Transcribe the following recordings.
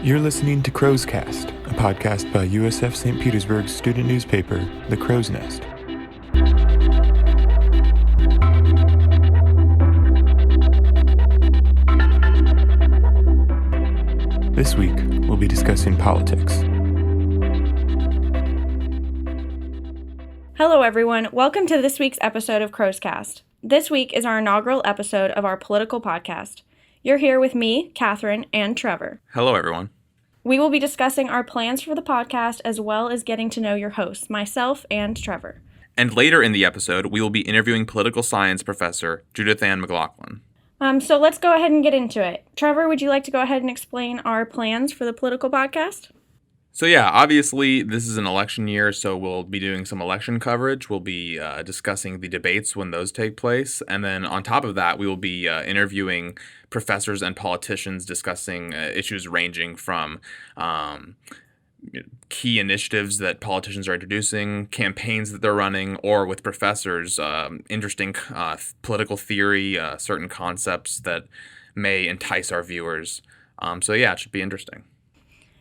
You're listening to Crow's Cast, a podcast by USF St. Petersburg's student newspaper, The Crow's Nest. This week, we'll be discussing politics. Hello, everyone. Welcome to this week's episode of Crow's Cast. This week is our inaugural episode of our political podcast. You're here with me, Catherine, and Trevor. Hello, everyone. We will be discussing our plans for the podcast as well as getting to know your hosts, myself and Trevor. And later in the episode, we will be interviewing political science professor Judithanne McLauchlan. So let's go ahead and get into it. Trevor, would you like to go ahead and explain our plans for the political podcast? So yeah, obviously this is an election year, so we'll be doing some election coverage. We'll be discussing the debates when those take place. And then on top of that, we will be interviewing professors and politicians discussing issues ranging from key initiatives that politicians are introducing, campaigns that they're running, or with professors, interesting political theory, certain concepts that may entice our viewers. So yeah, it should be interesting.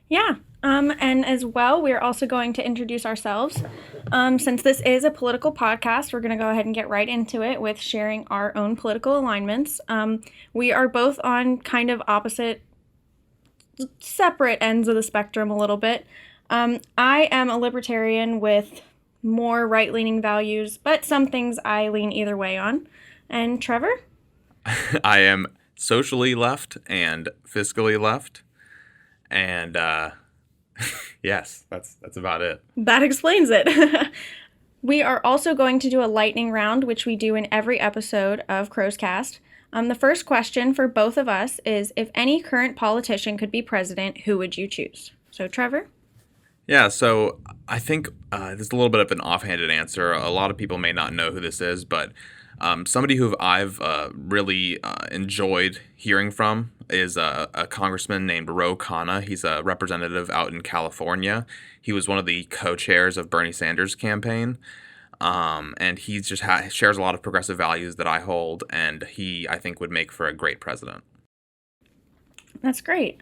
Yeah. And as well, we're also going to introduce ourselves. Since this is a political podcast, we're going to go ahead and get right into it with sharing our own political alignments. We are both on kind of opposite, separate ends of the spectrum a little bit. I am a libertarian with more right-leaning values, but some things I lean either way on. And Trevor? I am socially left and fiscally left. And yes, that's about it. That explains it. We are also going to do a lightning round, which we do in every episode of Crow's Cast. The first question for both of us is, if any current politician could be president, who would you choose? So, Trevor? Yeah, so I think this is a little bit of an offhanded answer. A lot of people may not know who this is, but somebody who I've really enjoyed hearing from is a congressman named Ro Khanna. He's a representative out in California. He was one of the co-chairs of Bernie Sanders' campaign, and he just shares a lot of progressive values that I hold, and he, I think, would make for a great president. That's great.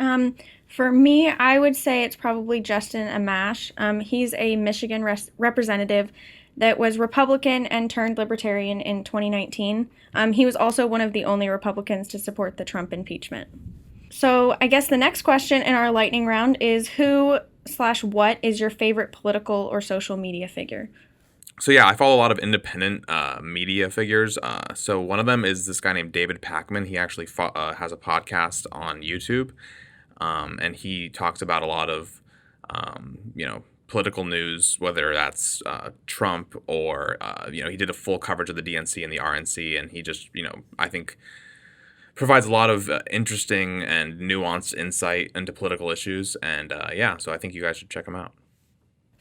For me, I would say it's probably Justin Amash. He's a Michigan representative that was Republican and turned Libertarian in 2019. He was also one of the only Republicans to support the Trump impeachment. So I guess the next question in our lightning round is, who/what is your favorite political or social media figure? So yeah, I follow a lot of independent media figures. So one of them is this guy named David Pakman. He actually has a podcast on YouTube, and he talks about a lot of, political news, whether that's Trump or, he did a full coverage of the DNC and the RNC, and he just, I think provides a lot of interesting and nuanced insight into political issues. And so I think you guys should check him out.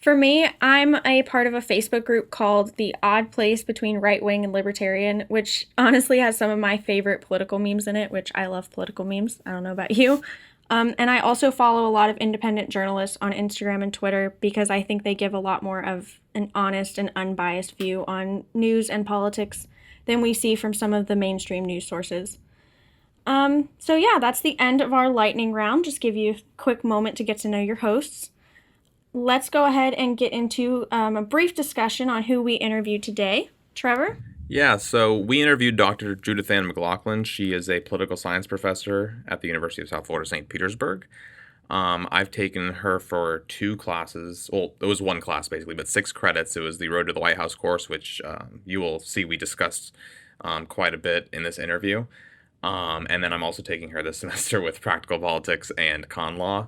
For me, I'm a part of a Facebook group called The Odd Place Between Right Wing and Libertarian, which honestly has some of my favorite political memes in it, which I love political memes. I don't know about you. And I also follow a lot of independent journalists on Instagram and Twitter because I think they give a lot more of an honest and unbiased view on news and politics than we see from some of the mainstream news sources. So yeah, that's the end of our lightning round. Just give you a quick moment to get to know your hosts. Let's go ahead and get into a brief discussion on who we interviewed today. Trevor? Yeah, so we interviewed Dr. Judithanne McLauchlan. She is a political science professor at the University of South Florida, St. Petersburg. I've taken her for 2 classes. Well, it was 1 class, basically, but 6 credits. It was the Road to the White House course, which you will see we discussed quite a bit in this interview. And then I'm also taking her this semester with practical politics and con law.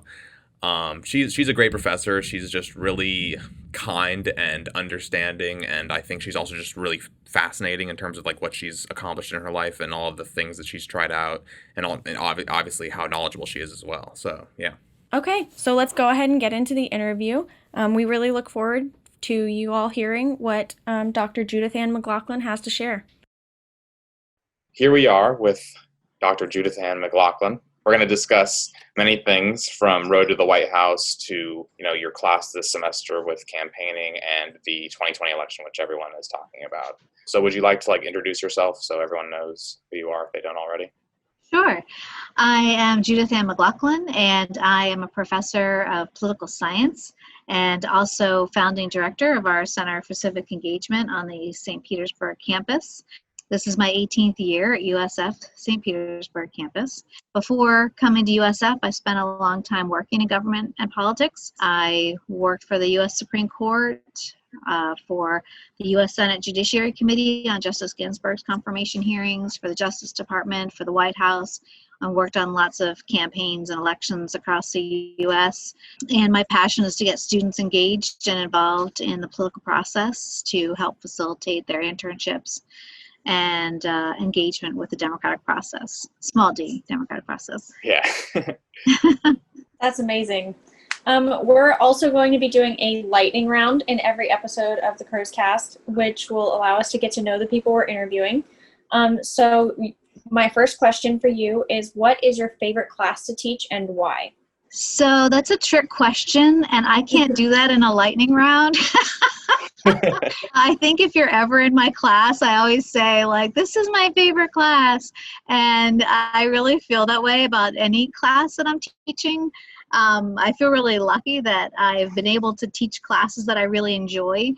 She's a great professor. She's just really kind and understanding, and I think she's also just really fascinating in terms of like what she's accomplished in her life and all of the things that she's tried out, and obviously how knowledgeable she is as well. So yeah. Okay, so let's go ahead and get into the interview. We really look forward to you all hearing what Dr. Judithanne McLauchlan has to share. Here we are with Dr. Judithanne McLauchlan. We're going to discuss many things from Road to the White House to, your class this semester with campaigning and the 2020 election, which everyone is talking about. So would you like to introduce yourself so everyone knows who you are if they don't already? Sure. I am Judithanne McLauchlan, and I am a professor of political science and also founding director of our Center for Civic Engagement on the St. Petersburg campus. This is my 18th year at USF St. Petersburg campus. Before coming to USF, I spent a long time working in government and politics. I worked for the U.S. Supreme Court, for the U.S. Senate Judiciary Committee on Justice Ginsburg's confirmation hearings, for the Justice Department, for the White House. I worked on lots of campaigns and elections across the U.S. And my passion is to get students engaged and involved in the political process to help facilitate their internships and engagement with the democratic process, small d, democratic process. Yeah. That's amazing. We're also going to be doing a lightning round in every episode of the Crow's Cast, which will allow us to get to know the people we're interviewing. So my first question for you is, what is your favorite class to teach and why? So that's a trick question, and I can't do that in a lightning round. I think if you're ever in my class, I always say, like, this is my favorite class. And I really feel that way about any class that I'm teaching. I feel really lucky that I've been able to teach classes that I really enjoy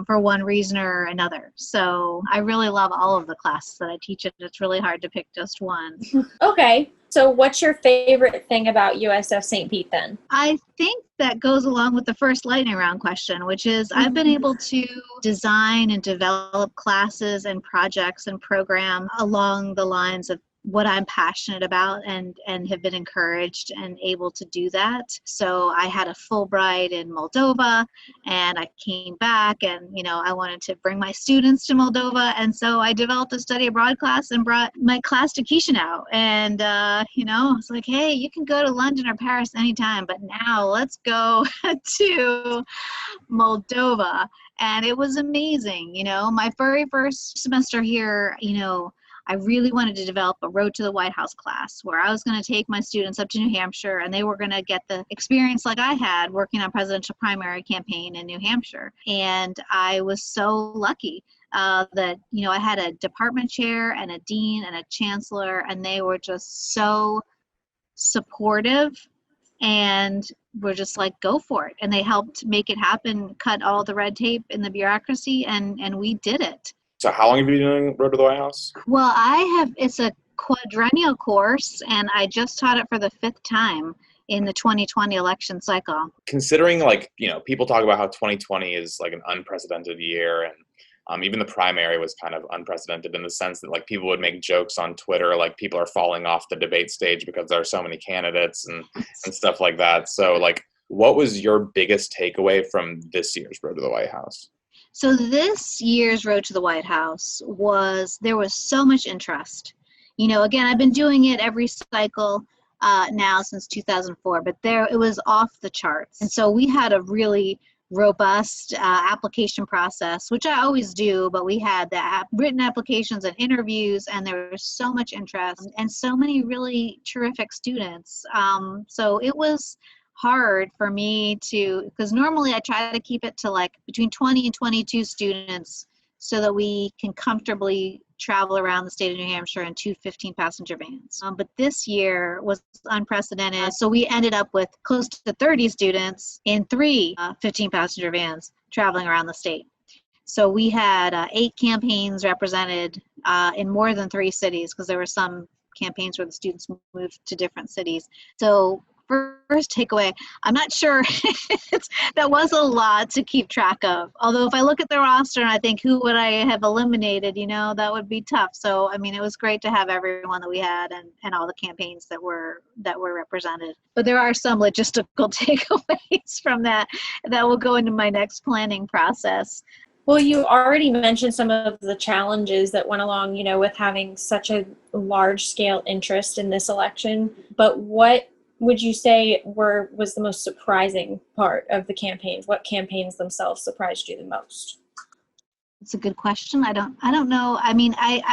for one reason or another. So I really love all of the classes that I teach, and it's really hard to pick just one. Okay. So what's your favorite thing about USF St. Pete then? I think that goes along with the first lightning round question, which is I've been able to design and develop classes and projects and program along the lines of what I'm passionate about and have been encouraged and able to do that. So I had a Fulbright in Moldova, and I came back and, I wanted to bring my students to Moldova. And so I developed a study abroad class and brought my class to Chisinau. And, it's like, hey, you can go to London or Paris anytime, but now let's go to Moldova. And it was amazing. My very first semester here, I really wanted to develop a Road to the White House class where I was going to take my students up to New Hampshire, and they were going to get the experience like I had working on presidential primary campaign in New Hampshire. And I was so lucky that, I had a department chair and a dean and a chancellor, and they were just so supportive and were just like, go for it. And they helped make it happen, cut all the red tape in the bureaucracy, and we did it. So how long have you been doing Road to the White House? Well, it's a quadrennial course, and I just taught it for the 5th time in the 2020 election cycle. Considering, people talk about how 2020 is like an unprecedented year, and even the primary was kind of unprecedented in the sense that, people would make jokes on Twitter, like people are falling off the debate stage because there are so many candidates and stuff like that. So, what was your biggest takeaway from this year's Road to the White House? So this year's Road to the White House there was so much interest. Again, I've been doing it every cycle now since 2004, but it was off the charts. And so we had a really robust application process, which I always do, but we had the written applications and interviews, and there was so much interest and so many really terrific students. So it was hard for me because normally I try to keep it to between 20 and 22 students so that we can comfortably travel around the state of New Hampshire in 2 15-passenger vans. But this year was unprecedented. So we ended up with close to 30 students in 3 15-passenger vans traveling around the state. So we had 8 campaigns represented in more than 3 cities, because there were some campaigns where the students moved to different cities. So first takeaway, I'm not sure that was a lot to keep track of. Although if I look at the roster and I think who would I have eliminated, that would be tough. So, it was great to have everyone that we had and all the campaigns that were represented. But there are some logistical takeaways from that will go into my next planning process. Well, you already mentioned some of the challenges that went along, with having such a large-scale interest in this election. But what would you say was the most surprising part of the campaigns? What campaigns themselves surprised you the most? It's a good question. I don't know. I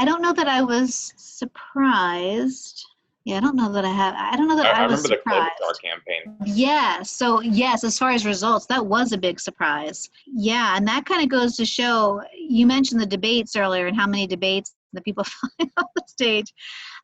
don't know that I was surprised. Yeah, I don't know that I was surprised. I remember the Klobuchar campaign. Yeah, so yes, as far as results, that was a big surprise. Yeah, and that kind of goes to show, you mentioned the debates earlier and how many debates the people flying off the stage.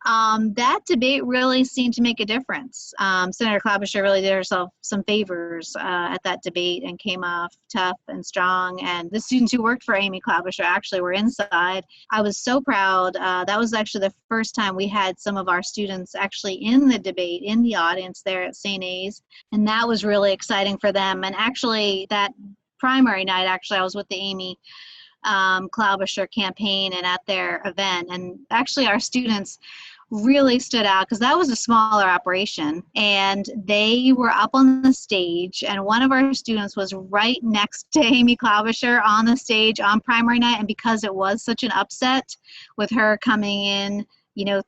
That debate really seemed to make a difference. Senator Klobuchar really did herself some favors at that debate and came off tough and strong. And the students who worked for Amy Klobuchar actually were inside. I was so proud. That was actually the first time we had some of our students actually in the debate, in the audience there at St. A's. And that was really exciting for them. And actually that primary night, I was with the Amy Klobuchar campaign and at their event. And actually our students really stood out because that was a smaller operation, and they were up on the stage, and one of our students was right next to Amy Klobuchar on the stage on primary night. And because it was such an upset with her coming in,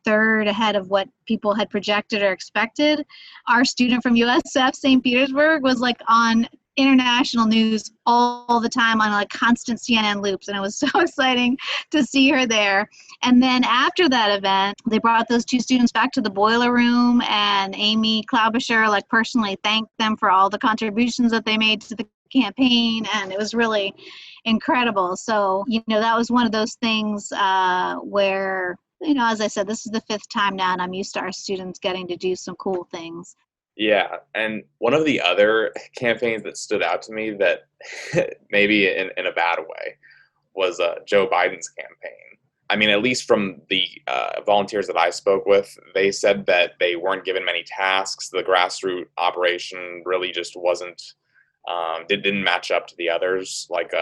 third ahead of what people had projected or expected, our student from USF St. Petersburg was like on international news all the time on like constant CNN loops, and it was so exciting to see her there. And then after that event, they brought those two students back to the boiler room, and Amy Klobuchar like personally thanked them for all the contributions that they made to the campaign, and it was really incredible. So that was one of those things where as I said, this is the 5th time now, and I'm used to our students getting to do some cool things. Yeah, and one of the other campaigns that stood out to me that maybe in a bad way was Joe Biden's campaign. I mean, at least from the volunteers that I spoke with, they said that they weren't given many tasks. The grassroots operation really just wasn't, didn't match up to the others like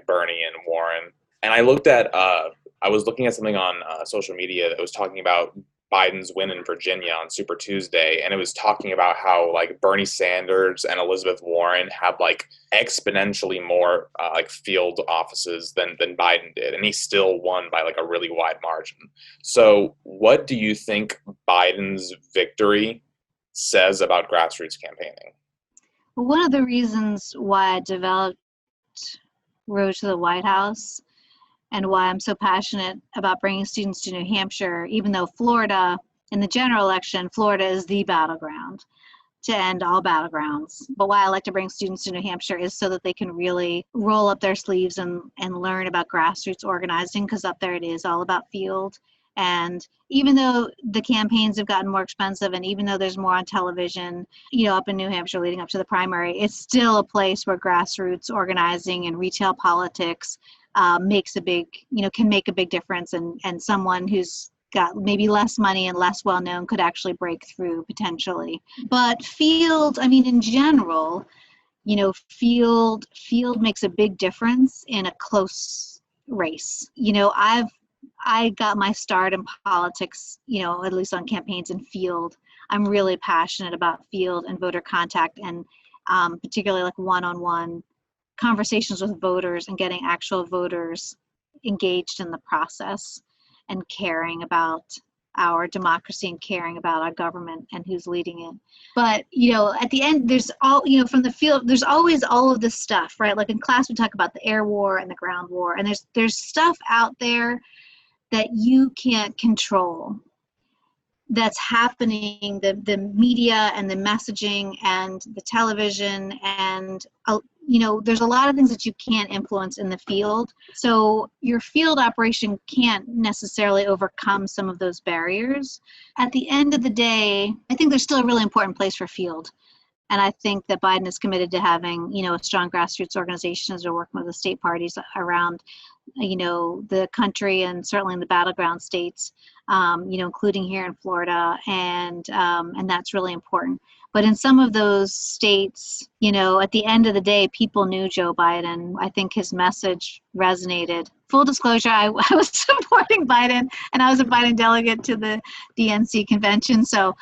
Bernie and Warren. And I was looking at something on social media that was talking about Biden's win in Virginia on Super Tuesday, and it was talking about how like Bernie Sanders and Elizabeth Warren had like exponentially more like field offices than Biden did, and he still won by like a really wide margin. So what do you think Biden's victory says about grassroots campaigning? Well, one of the reasons why I developed Road to the White House and why I'm so passionate about bringing students to New Hampshire, even though Florida, in the general election, Florida is the battleground to end all battlegrounds. But why I like to bring students to New Hampshire is so that they can really roll up their sleeves and learn about grassroots organizing, because up there it is all about field. And even though the campaigns have gotten more expensive, and even though there's more on television, up in New Hampshire leading up to the primary, it's still a place where grassroots organizing and retail politics makes a big, can make a big difference, and someone who's got maybe less money and less well known could actually break through potentially. But field, in general, field makes a big difference in a close race. I got my start in politics, at least on campaigns in field. I'm really passionate about field and voter contact, and particularly like one-on-one conversations with voters and getting actual voters engaged in the process and caring about our democracy and caring about our government and who's leading it. But, at the end, there's all, from the field, there's always all of this stuff, right? Like in class, we talk about the air war and the ground war, and there's stuff out there that you can't control that's happening, the media and the messaging and the television, and there's a lot of things that you can't influence in the field. So your field operation can't necessarily overcome some of those barriers. At the end of the day, I think there's still a really important place for field. And I think that Biden is committed to having, a strong grassroots organization as we're working with the state parties around, the country, and certainly in the battleground states, including here in Florida, and that's really important. But in some of those states, at the end of the day, people knew Joe Biden. I think his message resonated. Full disclosure, I was supporting Biden, and I was a Biden delegate to the DNC convention. So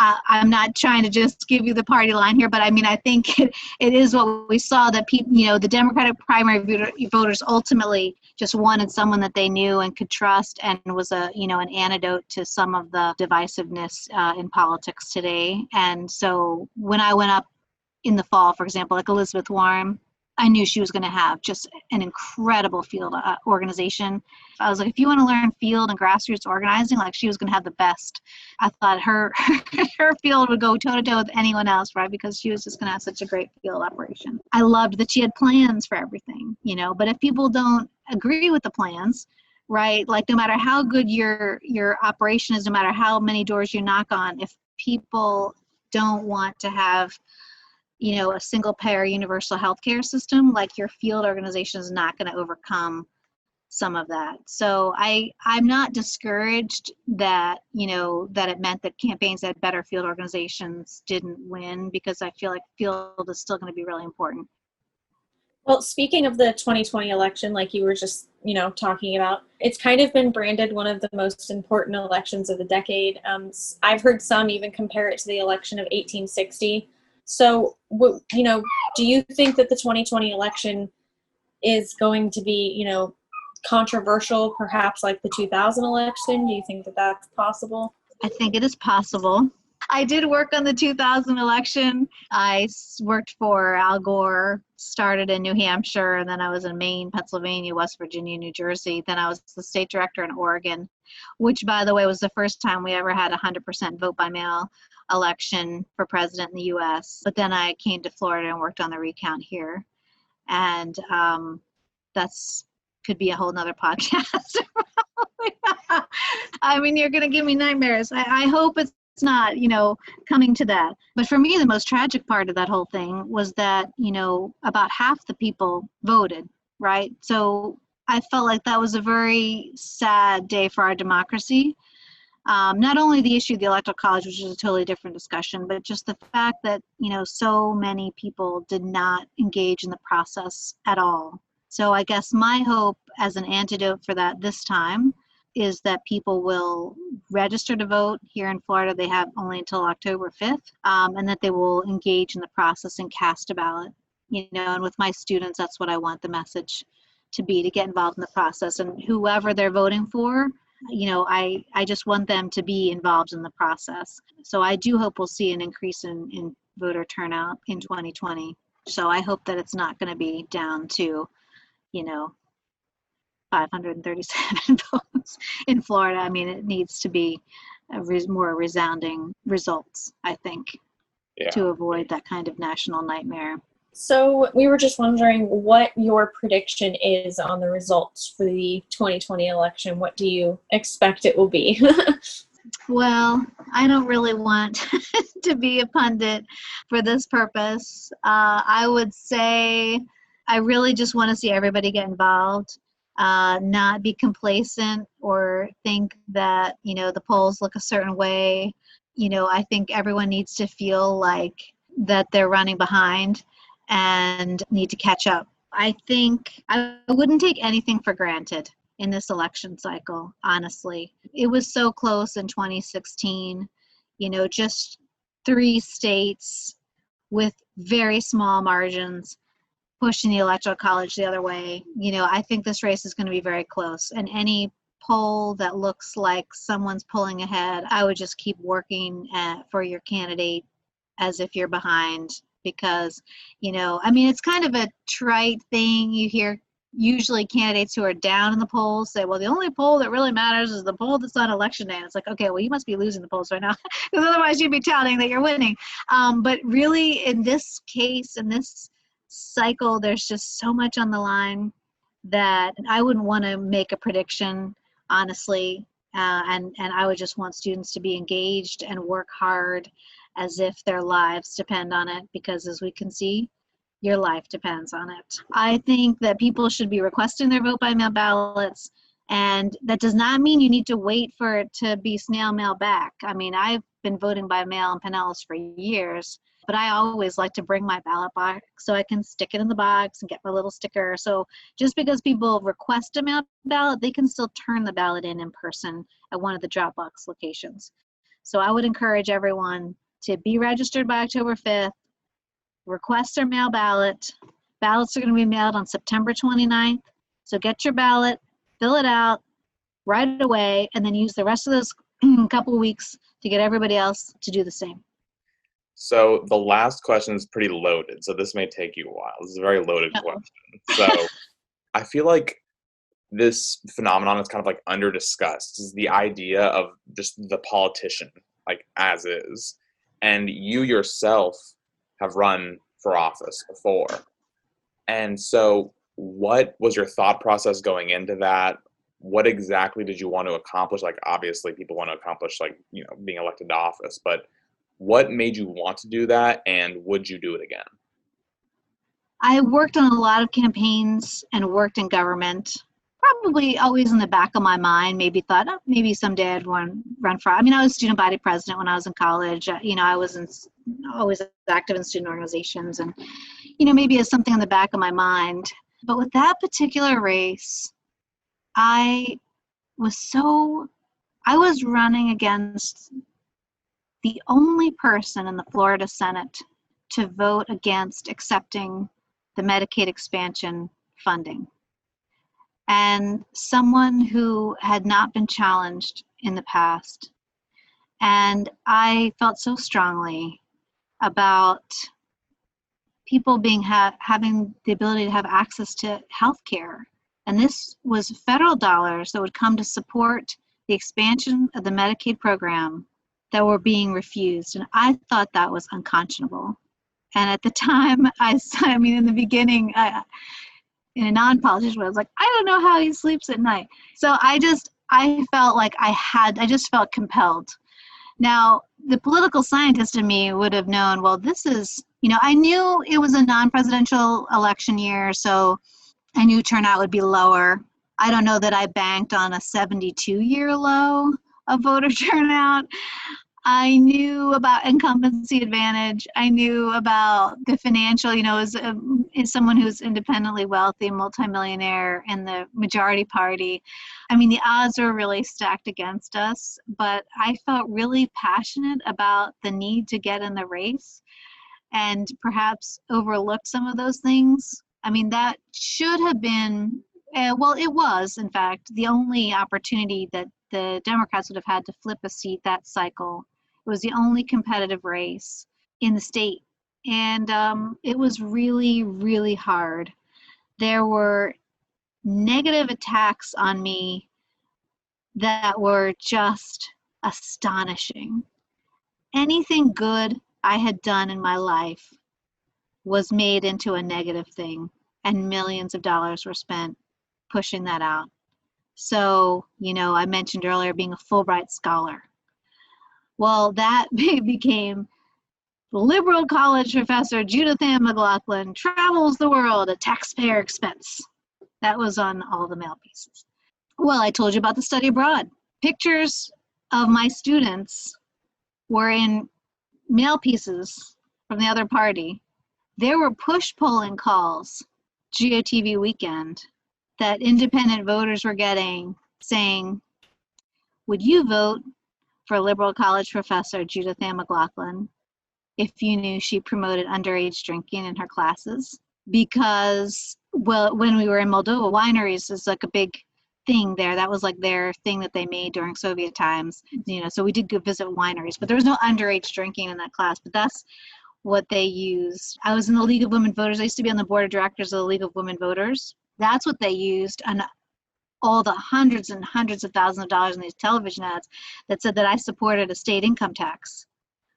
I'm not trying to just give you the party line here, but I think it is what we saw, that people, the Democratic primary voters ultimately just wanted someone that they knew and could trust, and was an antidote to some of the divisiveness in politics today. And so when I went up in the fall, for example, like Elizabeth Warren, I knew she was going to have just an incredible field organization. I was like, if you want to learn field and grassroots organizing, like, she was going to have the best. I thought her field would go toe to toe with anyone else, right? Because she was just going to have such a great field operation. I loved that she had plans for everything, but if people don't agree with the plans, right? Like no matter how good your operation is, no matter how many doors you knock on, if people don't want to have, you know, a single payer universal healthcare system, like your field organization is not going to overcome some of that. So I'm not discouraged that, you know, that it meant that campaigns that had better field organizations didn't win, because I feel like field is still going to be really important. Well, speaking of the 2020 election, like you were just, you know, talking about, it's kind of been branded one of the most important elections of the decade. I've heard some even compare it to the election of 1860. So, you know, do you think that the 2020 election is going to be, you know, controversial, perhaps like the 2000 election? Do you think that that's possible? I think it is possible. I did work on the 2000 election. I worked for Al Gore, started in New Hampshire, and then I was in Maine, Pennsylvania, West Virginia, New Jersey. Then I was the state director in Oregon, which, by the way, was the first time we ever had 100% vote by mail election for president in the U.S. But then I came to Florida and worked on the recount here. And that's could be a whole nother podcast. I mean, you're going to give me nightmares. I hope it's not, you know, coming to that. But for me, the most tragic part of that whole thing was that, you know, about half the people voted, right? So I felt like that was a very sad day for our democracy. Not only the issue of the Electoral College, which is a totally different discussion, but just the fact that, you know, so many people did not engage in the process at all. So I guess my hope as an antidote for that this time is that people will register to vote. Here in Florida, they have only until October 5th, and that they will engage in the process and cast a ballot. You know, and with my students, that's what I want the message to be, to get involved in the process. And whoever they're voting for, you know, I just want them to be involved in the process. So I do hope we'll see an increase in voter turnout in 2020. So I hope that it's not going to be down to, you know, 537 votes in Florida. I mean, it needs to be more resounding results, I think, to avoid that kind of national nightmare. So we were just wondering what your prediction is on the results for the 2020 election. What do you expect it will be? Well, I don't really want to be a pundit for this purpose. I would say I really just want to see everybody get involved, not be complacent or think that, you know, the polls look a certain way. You know, I think everyone needs to feel like that they're running behind and need to catch up. I think I wouldn't take anything for granted in this election cycle, honestly. It was so close in 2016, you know, just 3 states with very small margins pushing the Electoral College the other way. You know, I think this race is going to be very close. And any poll that looks like someone's pulling ahead, I would just keep working for your candidate as if you're behind. Because, you know, I mean, it's kind of a trite thing. You hear usually candidates who are down in the polls say, well, the only poll that really matters is the poll that's on election day. And it's like, okay, well, you must be losing the polls right now, because otherwise you'd be touting that you're winning. But really, in this case, in this cycle, there's just so much on the line that I wouldn't want to make a prediction, honestly. And I would just want students to be engaged and work hard as if their lives depend on it, because as we can see, your life depends on it. I think that people should be requesting their vote by mail ballots, and that does not mean you need to wait for it to be snail mail back. I mean, I've been voting by mail in Pinellas for years, but I always like to bring my ballot box so I can stick it in the box and get my little sticker. So just because people request a mail ballot, they can still turn the ballot in person at one of the drop box locations. So I would encourage everyone to be registered by October 5th, request their mail ballot. Ballots are going to be mailed on September 29th. So get your ballot, fill it out right away, and then use the rest of those couple of weeks to get everybody else to do the same. So the last question is pretty loaded, so this may take you a while. This is a very loaded question. So I feel like this phenomenon is kind of like under discussed, is the idea of just the politician, like as is. And you yourself have run for office before. And so what was your thought process going into that? what exactly did you want to accomplish? Like, obviously people want to accomplish, like, being elected to office, but what made you want to do that, and would you do it again? I worked on a lot of campaigns and worked in government. Probably always in the back of my mind, maybe thought, oh, maybe someday I'd want to run for. I mean, I was student body president when I was in college. I was always active in student organizations, and maybe it's something in the back of my mind. But with that particular race, I was running against the only person in the Florida Senate to vote against accepting the Medicaid expansion funding, and someone who had not been challenged in the past. And I felt so strongly about people having the ability to have access to health care. And this was federal dollars that would come to support the expansion of the Medicaid program that were being refused. And I thought that was unconscionable. And at the time, in the beginning, in a non-politician way, I was like, I don't know how he sleeps at night. So I felt like I just felt compelled. Now, the political scientist in me would have known, well, this is, I knew it was a non-presidential election year, so I knew turnout would be lower. I don't know that I banked on a 72-year low of voter turnout. I knew about incumbency advantage. I knew about the financial, as someone who's independently wealthy, multimillionaire in the majority party. I mean, the odds were really stacked against us, but I felt really passionate about the need to get in the race and perhaps overlooked some of those things. I mean, that should have been, it was, in fact, the only opportunity that the Democrats would have had to flip a seat that cycle. It was the only competitive race in the state. And it was really, really hard. There were negative attacks on me that were just astonishing. Anything good I had done in my life was made into a negative thing, and millions of dollars were spent pushing that out. So, I mentioned earlier being a Fulbright scholar. Well, that became liberal college professor Judithanne McLauchlan travels the world at taxpayer expense. That was on all the mail pieces. Well, I told you about the study abroad. Pictures of my students were in mail pieces from the other party. There were push polling calls, GOTV weekend, that independent voters were getting saying, would you vote for liberal college professor Judithanne McLauchlan if you knew she promoted underage drinking in her classes? Because, when we were in Moldova, wineries is like a big thing there. That was like their thing that they made during Soviet times. So we did go visit wineries, but there was no underage drinking in that class. But that's what they used. I was in the League of Women Voters. I used to be on the board of directors of the League of Women Voters. That's what they used on all the hundreds and hundreds of thousands of dollars in these television ads that said that I supported a state income tax.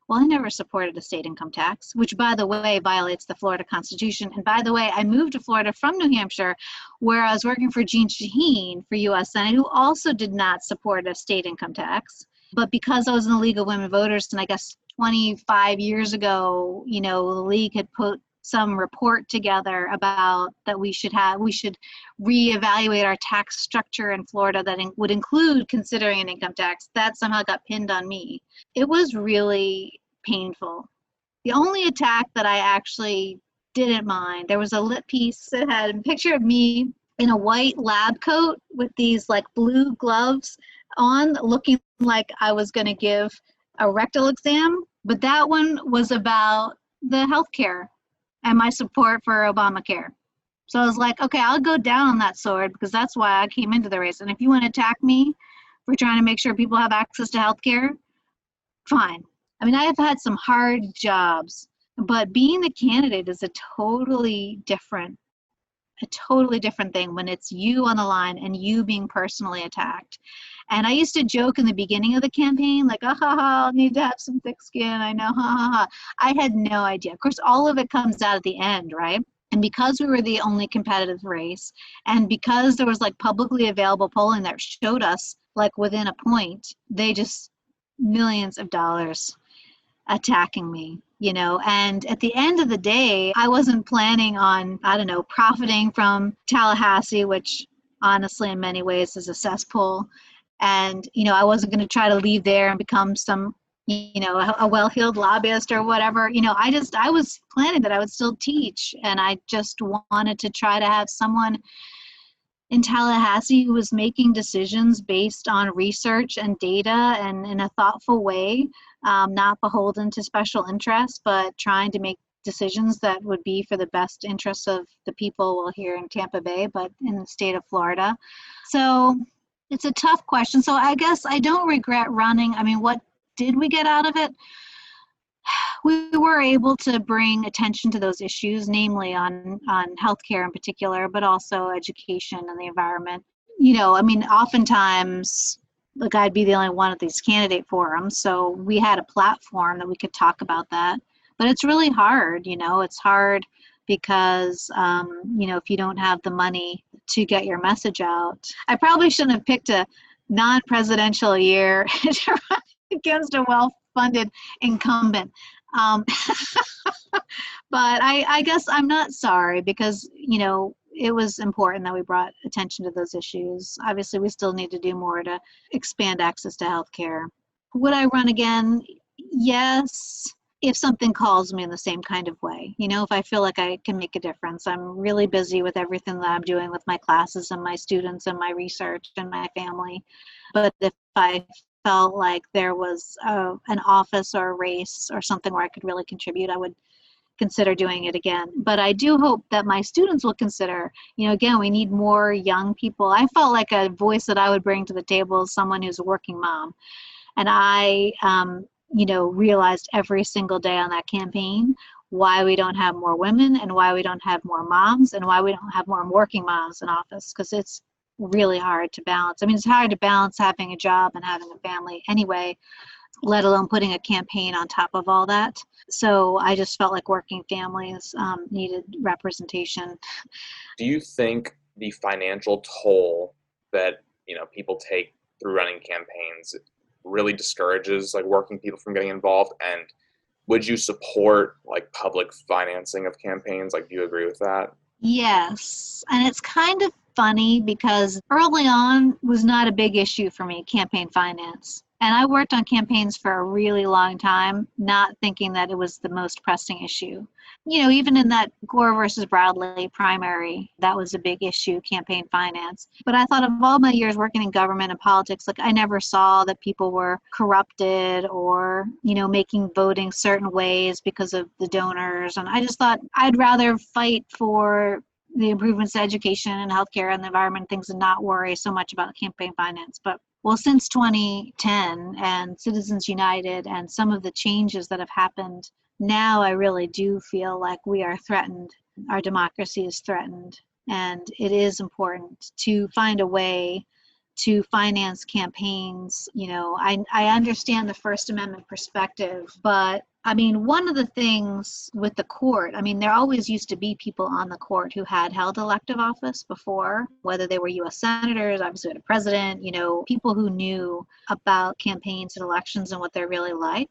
Well, I never supported a state income tax, which, by the way, violates the Florida Constitution. And by the way, I moved to Florida from New Hampshire, where I was working for Jean Shaheen for U.S. Senate, who also did not support a state income tax. But because I was in the League of Women Voters, and I guess 25 years ago, the League had put some report together about that we should reevaluate our tax structure in Florida that would include considering an income tax. That somehow got pinned on me. It was really painful. The only attack that I actually didn't mind, there was a lit piece that had a picture of me in a white lab coat with these like blue gloves on, looking like I was going to give a rectal exam. But that one was about the healthcare and my support for Obamacare. So I was like, okay, I'll go down on that sword because that's why I came into the race. And if you want to attack me for trying to make sure people have access to healthcare, fine. I mean, I have had some hard jobs, but being the candidate is a totally different thing when it's you on the line and you being personally attacked. And I used to joke in the beginning of the campaign, like, I'll need to have some thick skin. I know, I had no idea. Of course, all of it comes out at the end, right? And because we were the only competitive race, and because there was like publicly available polling that showed us like within a point, they just millions of dollars attacking me, you know. And at the end of the day, I wasn't planning on, I don't know, profiting from Tallahassee, which honestly in many ways is a cesspool. And, you know, I wasn't going to try to leave there and become some, you know, a well-heeled lobbyist or whatever. You know, I was planning that I would still teach, and I just wanted to try to have someone in Tallahassee who was making decisions based on research and data and in a thoughtful way, not beholden to special interests, but trying to make decisions that would be for the best interests of the people, well, here in Tampa Bay, but in the state of Florida. So it's a tough question. So I guess I don't regret running. I mean, what did we get out of it? We were able to bring attention to those issues, namely on healthcare in particular, but also education and the environment. You know, I mean, oftentimes, like, I'd be the only one at these candidate forums, so we had a platform that we could talk about that. But it's really hard, you know, it's hard because, you know, if you don't have the money to get your message out. I probably shouldn't have picked a non-presidential year to run against a well-funded incumbent. But I guess I'm not sorry because, you know, it was important that we brought attention to those issues. Obviously, we still need to do more to expand access to healthcare. Would I run again? Yes, if something calls me in the same kind of way. You know, if I feel like I can make a difference. I'm really busy with everything that I'm doing with my classes and my students and my research and my family. But if I felt like there was an office or a race or something where I could really contribute, I would consider doing it again. But I do hope that my students will consider, you know, again, we need more young people. I felt like a voice that I would bring to the table is someone who's a working mom. And I, you know, realized every single day on that campaign why we don't have more women and why we don't have more moms and why we don't have more working moms in office, because it's really hard to balance. I mean, it's hard to balance having a job and having a family anyway, let alone putting a campaign on top of all that. So I just felt like working families needed representation. Do you think the financial toll that, you know, people take through running campaigns really discourages like working people from getting involved? And would you support like public financing of campaigns? Like, do you agree with that? Yes. And it's kind of funny because early on was not a big issue for me, campaign finance. And I worked on campaigns for a really long time, not thinking that it was the most pressing issue. You know, even in that Gore versus Bradley primary, that was a big issue, campaign finance. But I thought of all my years working in government and politics, like I never saw that people were corrupted or, you know, making voting certain ways because of the donors. And I just thought I'd rather fight for the improvements to education and healthcare and the environment, things, and not worry so much about campaign finance. But well, since 2010 and Citizens United and some of the changes that have happened, now I really do feel like we are threatened. Our democracy is threatened. And it is important to find a way to finance campaigns. You know, I understand the First Amendment perspective, but I mean, one of the things with the court, I mean, there always used to be people on the court who had held elective office before, whether they were U.S. senators, obviously the president, you know, people who knew about campaigns and elections and what they're really like.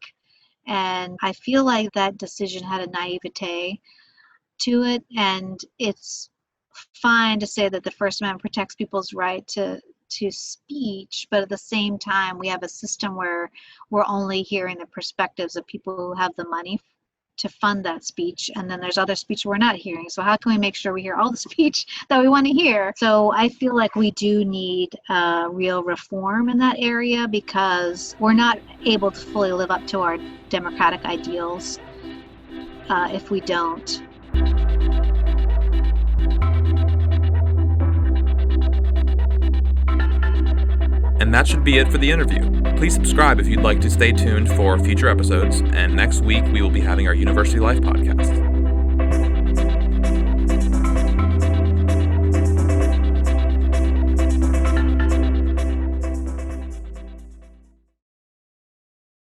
And I feel like that decision had a naivete to it. And it's fine to say that the First Amendment protects people's right to speech, but at the same time, we have a system where we're only hearing the perspectives of people who have the money to fund that speech, and then there's other speech we're not hearing. So how can we make sure we hear all the speech that we want to hear? So I feel like we do need real reform in that area because we're not able to fully live up to our democratic ideals if we don't. And that should be it for the interview. Please subscribe if you'd like to stay tuned for future episodes, and next week we will be having our University Life podcast.